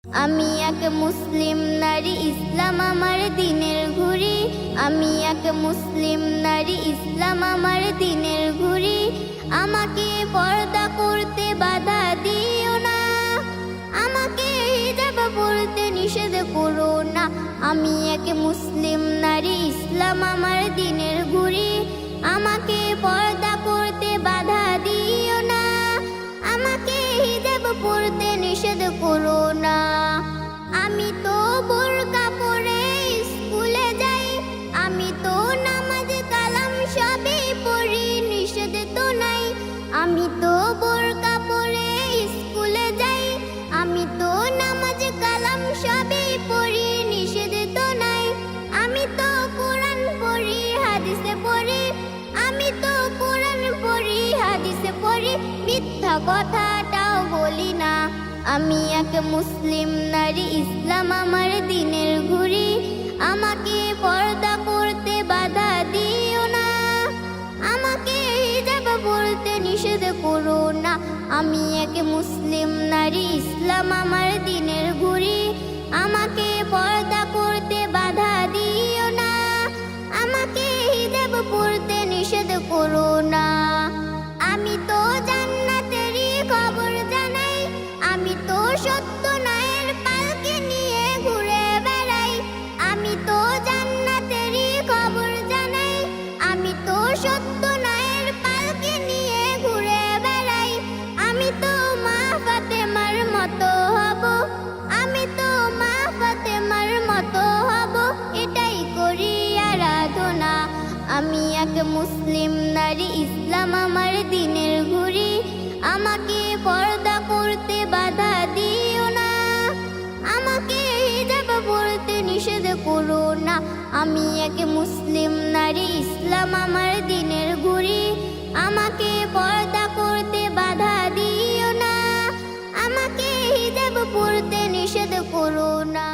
আমি এক মুসলিম নারী, ইসলাম আমার দিনের ঘুড়ি। আমি এক মুসলিম নারী, ইসলাম আমার দিনের ঘুড়ি। আমাকে পর্দা করতে বাধা দিও না, আমাকে হিজাব পরতে নিষেধ করো না। আমি এক মুসলিম নারী, ইসলাম আমার দিনের ঘুড়ি। আমাকে পর্দা করতে বাধা দিও না, আমাকে হিজাব পরতে নিষেধ করো না। আমি তো বোরকা পরে স্কুলে যাই, আমি তো নামাজ কালাম সবই পড়ি, নিষেধ তো নাই। আমি তো বোরকা পরে স্কুলে যাই, আমি তো নামাজ কালাম সবই পড়ি, নিষেধ তো নাই। আমি তো কোরআন পড়ি, হাদিসে পড়ি, আমি তো কোরআন পড়ি, হাদিসে পড়ি, মিথ্যা কথাটাও বলি না। আমি এক মুসলিম নারী, ইসলাম আমার দিনের ঘুড়ি। আমাকে পর্দা করতে বাধা দিও না, আমাকে হিজাব পরতে নিষেধ করো না। আমি এক মুসলিম নারী, ইসলাম আমার দিনের ঘুড়ি। আমাকে পর্দা করতে বাধা দিও না, আমাকে হিজাব পরতে নিষেধ করো না। আমি তো জান্নাতেরই খবর জানাই, আমি তো সত্য ন্যায়ের পালকি নিয়ে ঘুরে বেড়াই। আমি তো জান্নাতেরই খবর জানাই, আমি তো সত্য ন্যায়ের পালকি নিয়ে ঘুরে বেড়াই। আমি তো মা ফাতেমার মতো হব, আমি তো মা ফাতেমার মতো হব, এটাই করি আরাধনা। আমি এক মুসলিম নারী, ইসলাম আমার দিনের ঘুড়ি। আমাকে পর্দা করতে বাধা দিও না, আমাকে হিজাব পরতে নিষেধ করো না। আমি এক মুসলিম নারী, ইসলাম আমার দিনের ঘুড়ি। আমাকে পর্দা করতে বাধা দিও না, আমাকে হিজাব পরতে নিষেধ করো না।